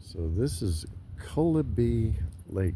So this is Cullaby Lake.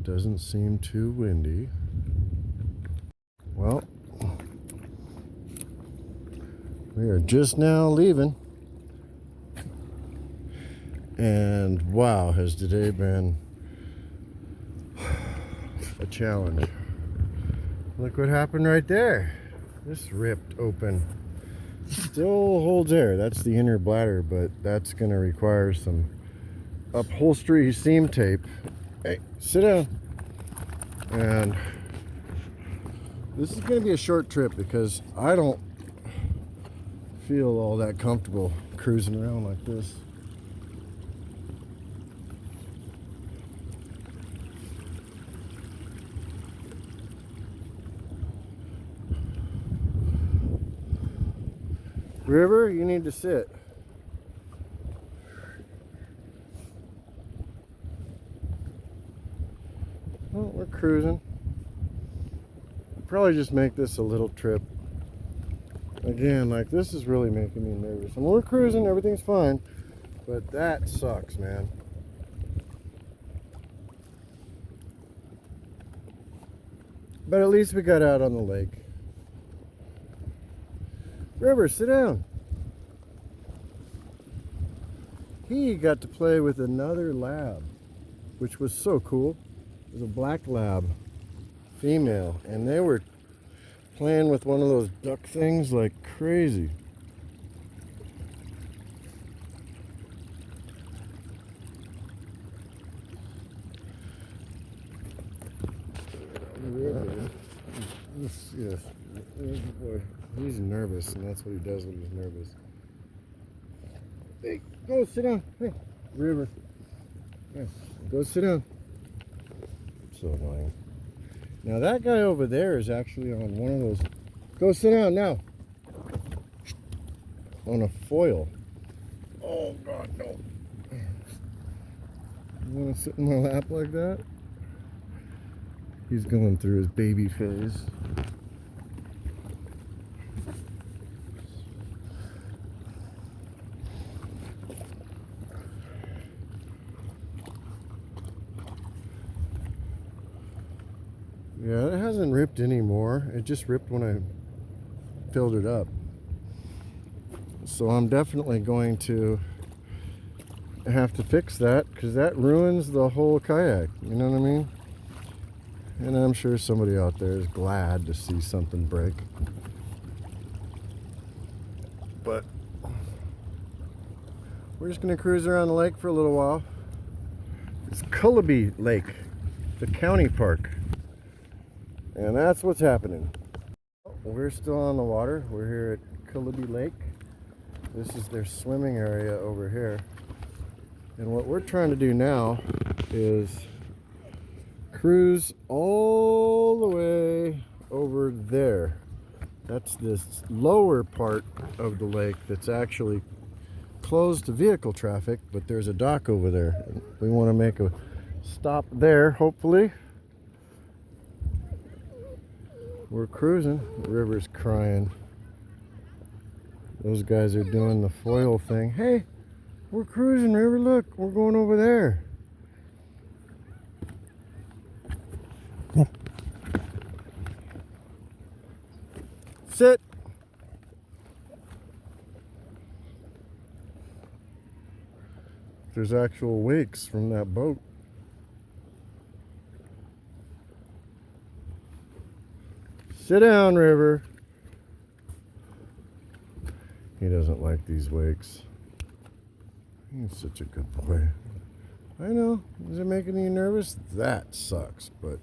Doesn't seem too windy. Well, we are just now leaving. And wow, has today been a challenge. Look what happened right there. This ripped open. Still holds air. That's the inner bladder, but that's going to require some upholstery seam tape. Hey, sit down. And this is going to be a short trip because I don't feel all that comfortable cruising around like this. River, you need to sit. Well, we're cruising. Probably just make this a little trip. Again, like this is really making me nervous. And we're cruising, everything's fine. But that sucks, man. But at least we got out on the lake. River, sit down. He got to play with another lab, which was so cool. It was a black lab, female, and they were playing with one of those duck things like crazy. Yes, boy, he's nervous, and that's what he does when he's nervous. Hey, go sit down. Hey, River. Yeah, go sit down. So annoying. Now that guy over there is actually on one of those. Go sit down now. On a foil. Oh God, no. You want to sit in my lap like that? He's going through his baby phase. Yeah, it hasn't ripped anymore. It just ripped when I filled it up. So I'm definitely going to have to fix that because that ruins the whole kayak. You know what I mean? And I'm sure somebody out there is glad to see something break. But we're just going to cruise around the lake for a little while. It's Cullaby Lake, the county park. And that's what's happening. We're still on the water. We're here at Cullaby Lake. This is their swimming area over here. And what we're trying to do now is cruise all the way over there. That's this lower part of the lake that's actually closed to vehicle traffic, but there's a dock over there. We want to make a stop there, hopefully. We're cruising. The river's crying. Those guys are doing the foil thing. Hey, we're cruising, River. Look, we're going over there. Sit. There's actual wakes from that boat. Sit down, River. He doesn't like these wakes. He's such a good boy. I know. Is it making you nervous? That sucks, but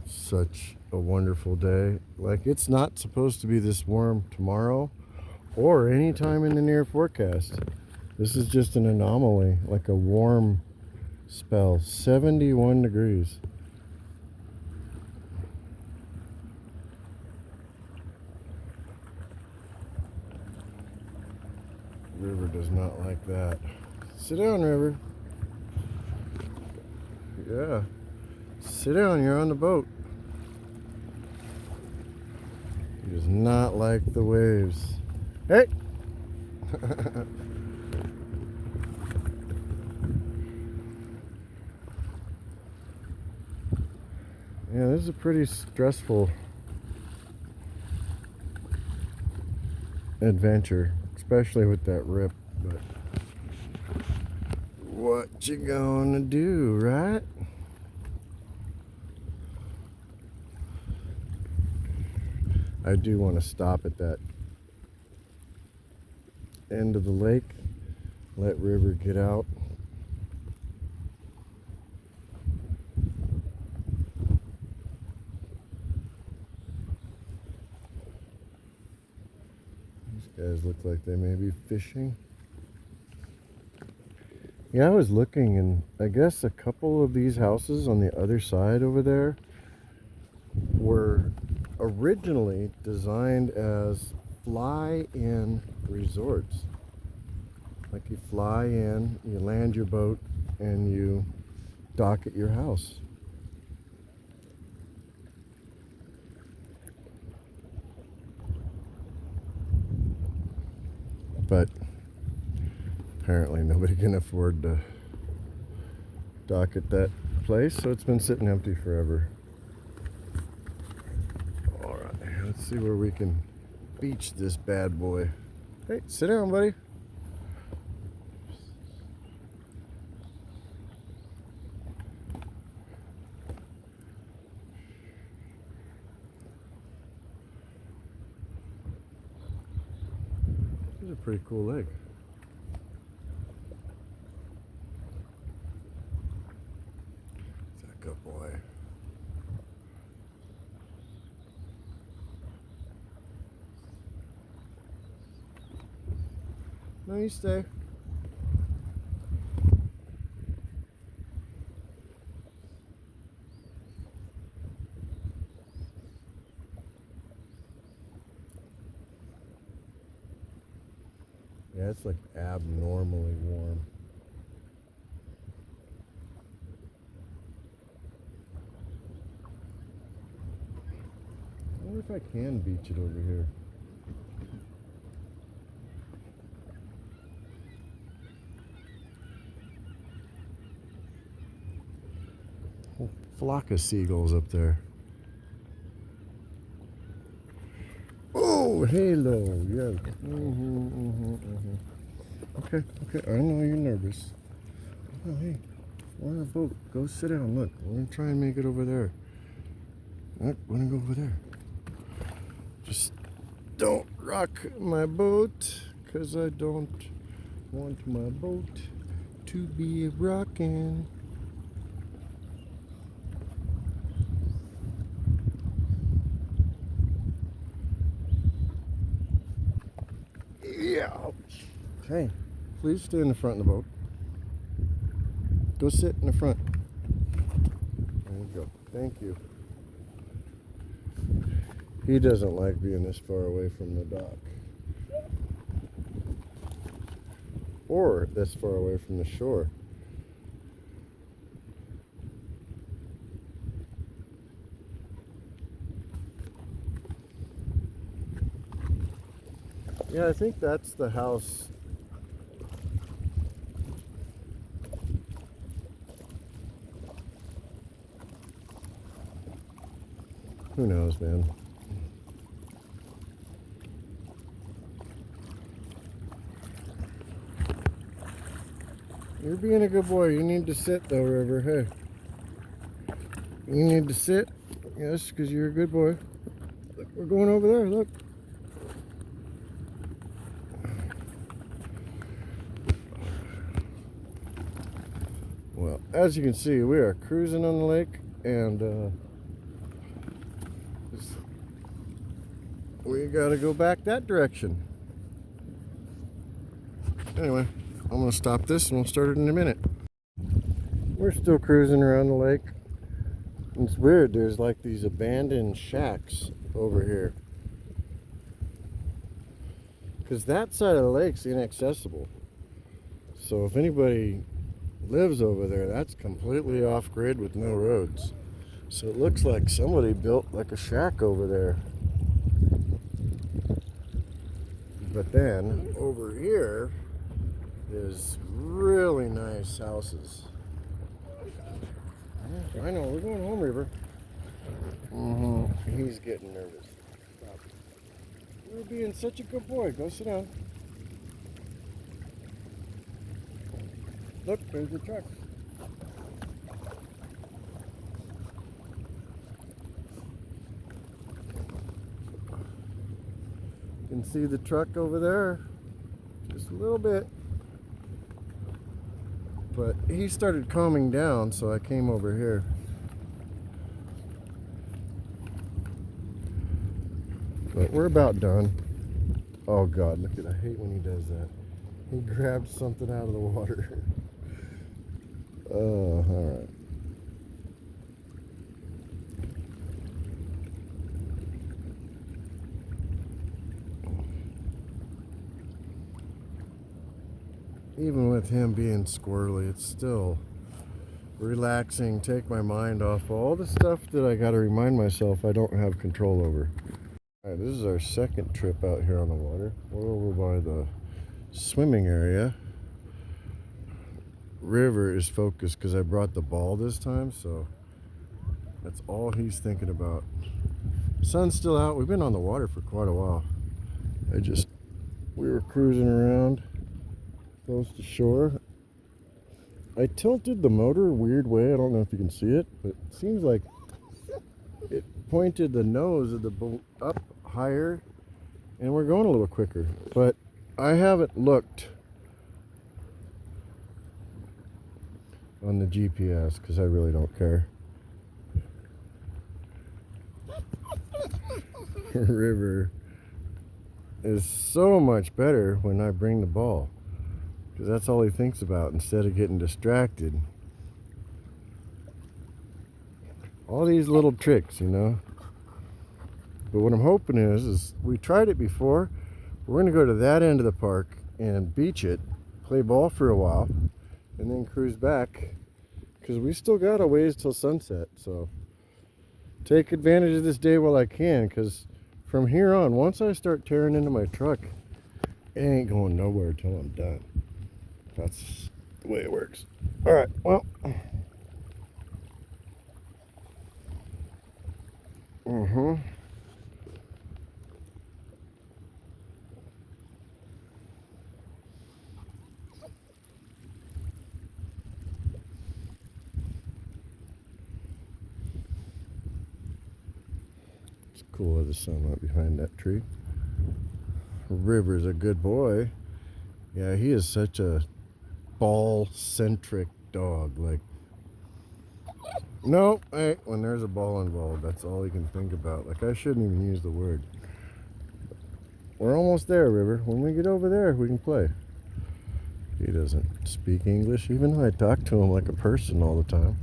such a wonderful day. Like, it's not supposed to be this warm tomorrow or any time in the near forecast. This is just an anomaly, like a warm spell. 71 degrees. River does not like that. Sit down, River. Yeah. Sit down, you're on the boat. He does not like the waves. Hey! Yeah, this is a pretty stressful adventure, especially with that rip, but what you gonna do, right? I do want to stop at that end of the lake, let River get out. These guys look like they may be fishing. Yeah, I was looking, and I guess a couple of these houses on the other side over there were originally designed as fly-in resorts. Like you fly in, you land your boat, and you dock at your house. But apparently nobody can afford to dock at that place, so it's been sitting empty forever. Alright, let's see where we can beach this bad boy. Hey, sit down, buddy. This is a pretty cool lake. That's a good boy. No, you stay. Yeah, it's like abnormally warm. I wonder if I can beach it over here. Whole flock of seagulls up there. Oh, hello. Yes. Okay, okay. I know you're nervous. Oh, hey, we're on a boat. Go sit down. Look, we're gonna try and make it over there. Look, we're gonna go over there. Just don't rock my boat, cause I don't want my boat to be rocking. Yeah. Okay, please stay in the front of the boat. Go sit in the front. There you go. Thank you. He doesn't like being this far away from the dock. Or this far away from the shore. Yeah, I think that's the house. Who knows, man? You're being a good boy. You need to sit, though, River. Hey. You need to sit. Yes, because you're a good boy. Look, we're going over there. Look. Well, as you can see, we are cruising on the lake, and we got to go back that direction. Anyway, I'm going to stop this and we'll start it in a minute. We're still cruising around the lake. It's weird, there's like these abandoned shacks over here. Because that side of the lake's inaccessible. So if anybody lives over there, that's completely off grid with no roads. So it looks like somebody built like a shack over there. But then over here is really nice houses. I know, we're going home, River. He's getting nervous. Stop. You're being such a good boy. Go sit down. Look, there's the truck. You can see the truck over there. Just a little bit. But he started calming down, so I came over here. But we're about done. Oh God, look at, I hate when he does that. He grabbed something out of the water. Oh, alright. Even with him being squirrely, it's still relaxing, take my mind off all the stuff that I gotta remind myself I don't have control over. Alright, this is our second trip out here on the water. We're over by the swimming area. River is focused because I brought the ball this time, so that's all he's thinking about. Sun's still out. We've been on the water for quite a while. We were cruising around close to shore. I tilted the motor a weird way. I don't know if you can see it, but it seems like it pointed the nose of the boat up higher, and we're going a little quicker. But I haven't looked on the GPS because I really don't care. River is so much better when I bring the ball, because that's all he thinks about instead of getting distracted. All these little tricks, you know. But what I'm hoping is we tried it before. We're going to go to that end of the park and beach it, play ball for a while, and then cruise back, because we still got a ways till sunset. So take advantage of this day while I can, because from here on, once I start tearing into my truck, it ain't going nowhere till I'm done. That's the way it works. All right, well. It's cool with the sunlight behind that tree. River's a good boy. Yeah, he is such a ball-centric dog. Like, no, hey, when there's a ball involved, that's all he can think about. Like, I shouldn't even use the word. We're almost there, River. When we get over there, we can play. He doesn't speak English, even though I talk to him like a person all the time.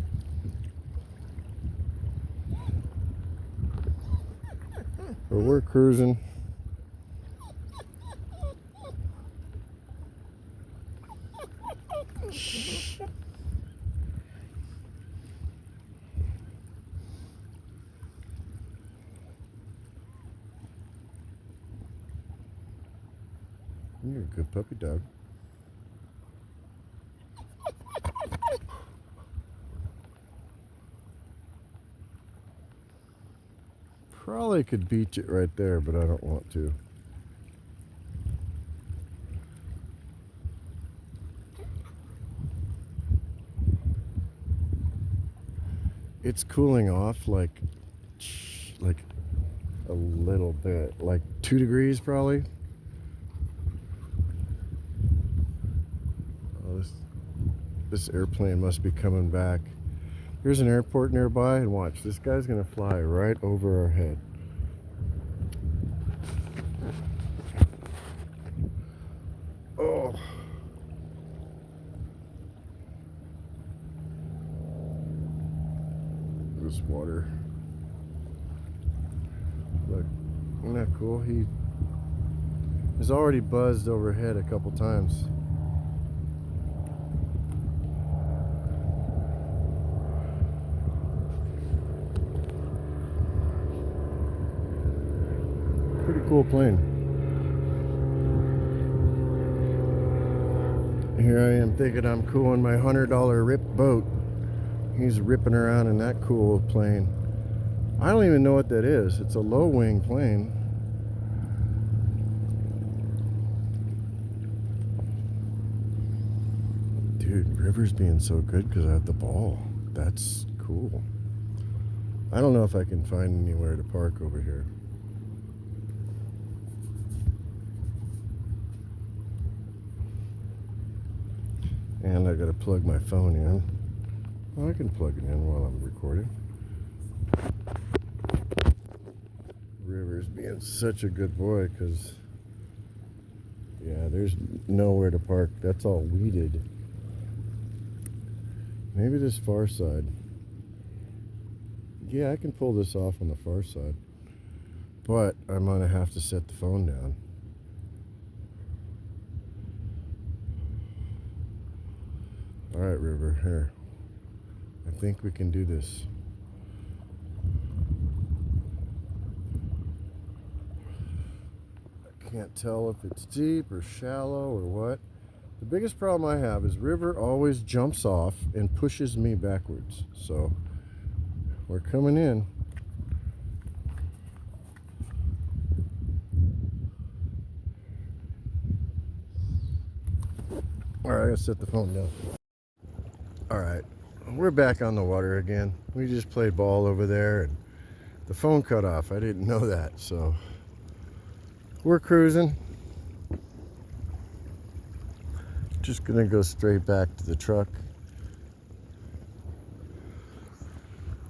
But we're cruising. Shh. You're a good puppy dog. Probably could beach it right there, but I don't want to. It's cooling off like a little bit, like 2 degrees probably. Oh, this airplane must be coming back. Here's an airport nearby, and watch, this guy's gonna fly right over our head. Oh. this water. Look, isn't that cool? He has already buzzed overhead a couple times. Pretty cool plane. Here I am thinking I'm cool in my $100 rip boat. He's ripping around in that cool plane. I don't even know what that is. It's a low wing plane. Dude, River's being so good because I have the ball. That's cool. I don't know if I can find anywhere to park over here. And I gotta plug my phone in. Well, I can plug it in while I'm recording. River's being such a good boy because, yeah, there's nowhere to park. That's all weeded. Maybe this far side. Yeah, I can pull this off on the far side. But I'm gonna have to set the phone down. Alright, River, here. I think we can do this. I can't tell if it's deep or shallow or what. The biggest problem I have is River always jumps off and pushes me backwards. So we're coming in. Alright, I gotta set the phone down. Alright, we're back on the water again. We just played ball over there and the phone cut off. I didn't know that, so we're cruising. Just gonna go straight back to the truck.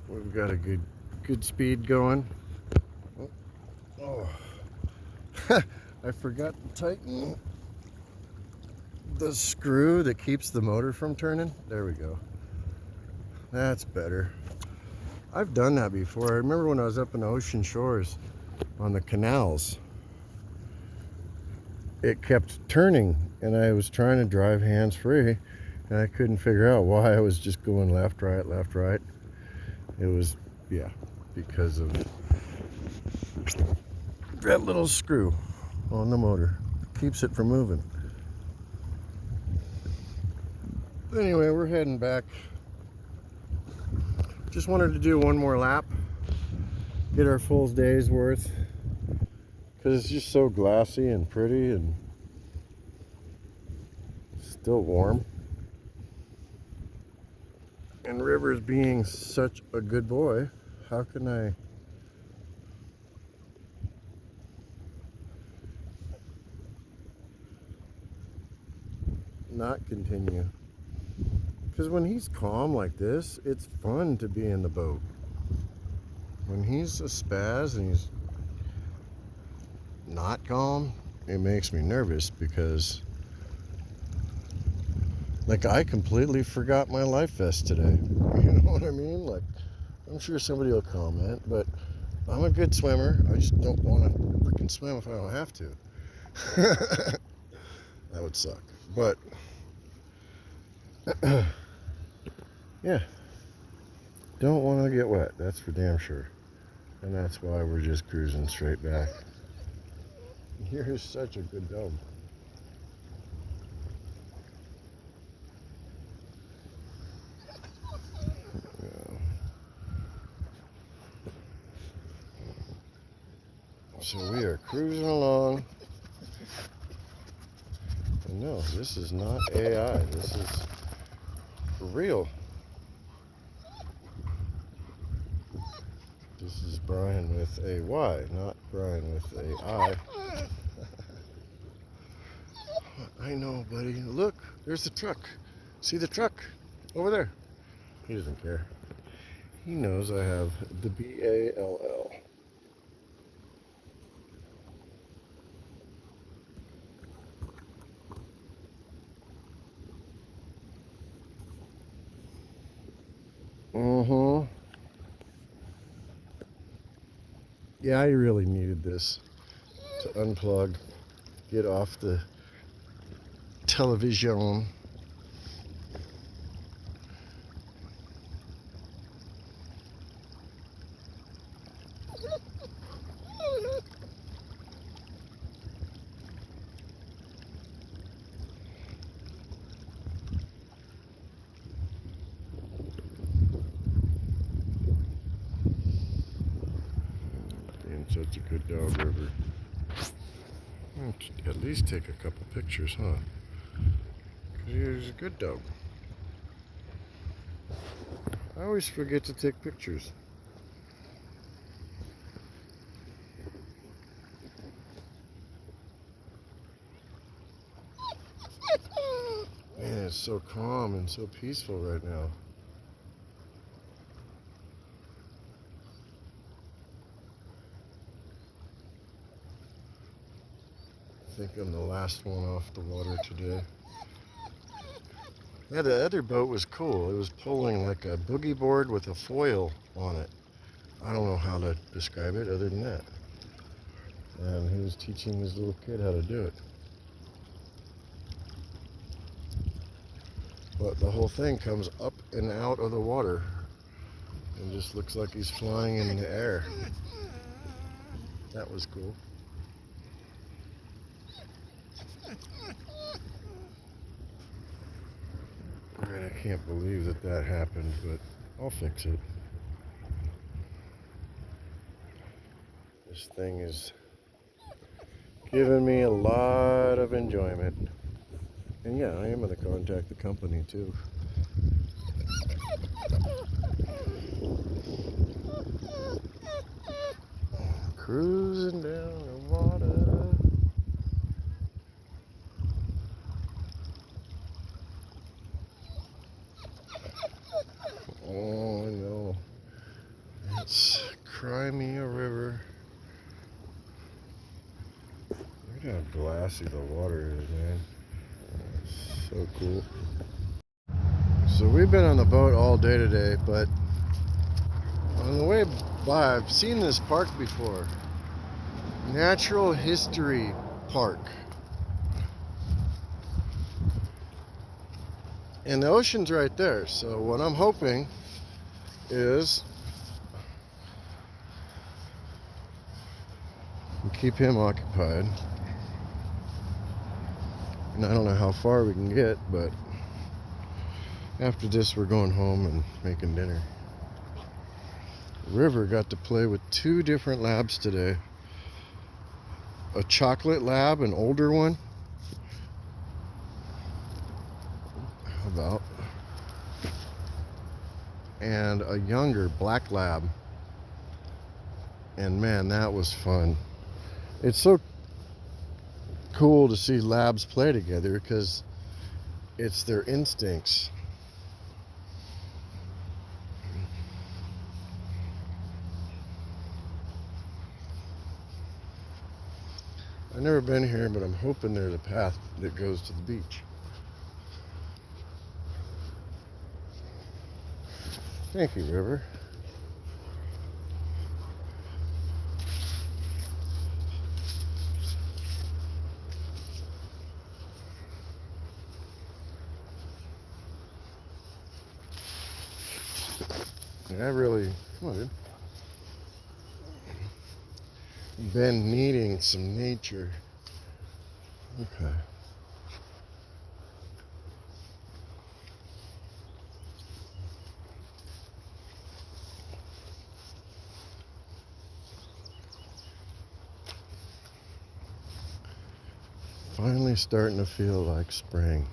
We've got a good speed going. Oh. I forgot to tighten the screw that keeps the motor from turning. There we go. That's better. I've done that before. I remember when I was up in the ocean shores on the canals. It kept turning and I was trying to drive hands-free and I couldn't figure out why I was just going left, right, left, right. It was, yeah, because of that little screw on the motor. Keeps it from moving. Anyway, we're heading back. Just wanted to do one more lap. Get our full day's worth. Because it's just so glassy and pretty and still warm. And River's being such a good boy. How can I not continue? Because when he's calm like this, it's fun to be in the boat. When he's a spaz and he's not calm, it makes me nervous because, like, I completely forgot my life vest today. You know what I mean? Like, I'm sure somebody will comment, but I'm a good swimmer. I just don't want to freaking swim if I don't have to. That would suck. But yeah, don't want to get wet, that's for damn sure. And that's why we're just cruising straight back. You're such a good dog. So we are cruising along. And no, this is not AI, this is real. This is Bryan with a Y, not Bryan with a I. I know, buddy. Look, there's the truck. See the truck over there? He doesn't care. He knows I have the BALL. Yeah, I really needed this to unplug, get off the television. Being such a good dog, River. At least take a couple pictures, huh? Because he's a good dog. I always forget to take pictures. Man, it's so calm and so peaceful right now. I think I'm the last one off the water today. Yeah, the other boat was cool. It was pulling like a boogie board with a foil on it. I don't know how to describe it other than that. And he was teaching his little kid how to do it. But the whole thing comes up and out of the water and just looks like he's flying in the air. That was cool. I can't believe that happened, but I'll fix it. This thing is giving me a lot of enjoyment. And yeah, I am going to contact the company too. Cruising down the water. Oh, I know. It's Crimea River. Look at how glassy the water is, man. It's so cool. So we've been on the boat all day today, but on the way by, I've seen this park before. Natural History Park. And the ocean's right there. So what I'm hoping is keep him occupied. And I don't know how far we can get, but after this we're going home and making dinner. River got to play with 2 different labs today. A chocolate lab, an older one. How about? And a younger black lab. And man, that was fun. It's so cool to see labs play together because it's their instincts. I've never been here, but I'm hoping there's a path that goes to the beach. Thank you, River. I really, come on, dude. Been needing some nature. Okay. Finally starting to feel like spring.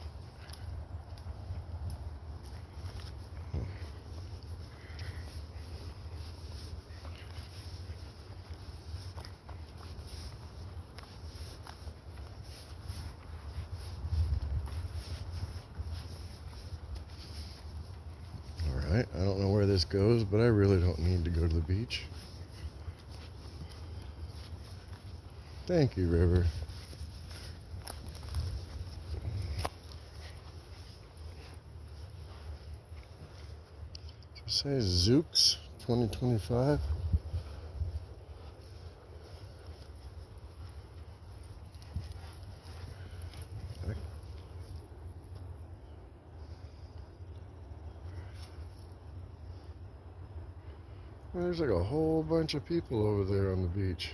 Alright, I don't know where this goes, but I really don't need to go to the beach. Thank you, River. It says Zooks 2025. There's like a whole bunch of people over there on the beach.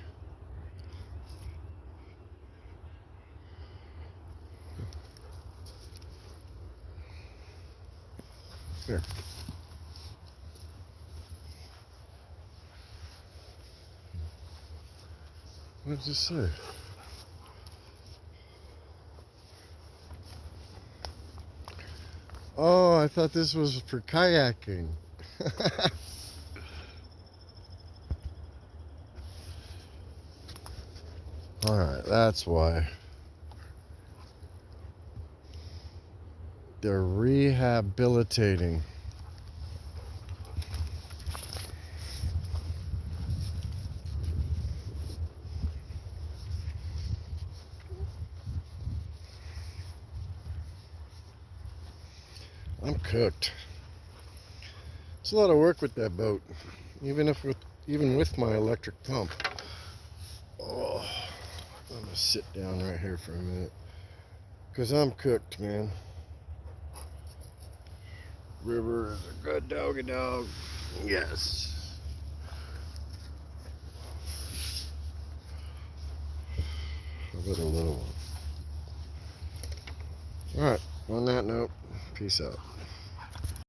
Here. What does it say? Oh, I thought this was for kayaking. Alright, that's why. They're rehabilitating. I'm cooked. It's a lot of work with that boat, even with my electric pump. Oh, I'm gonna sit down right here for a minute, cause I'm cooked, man. River is a good doggy dog. Yes. How about a little one? All right. On that note, peace out.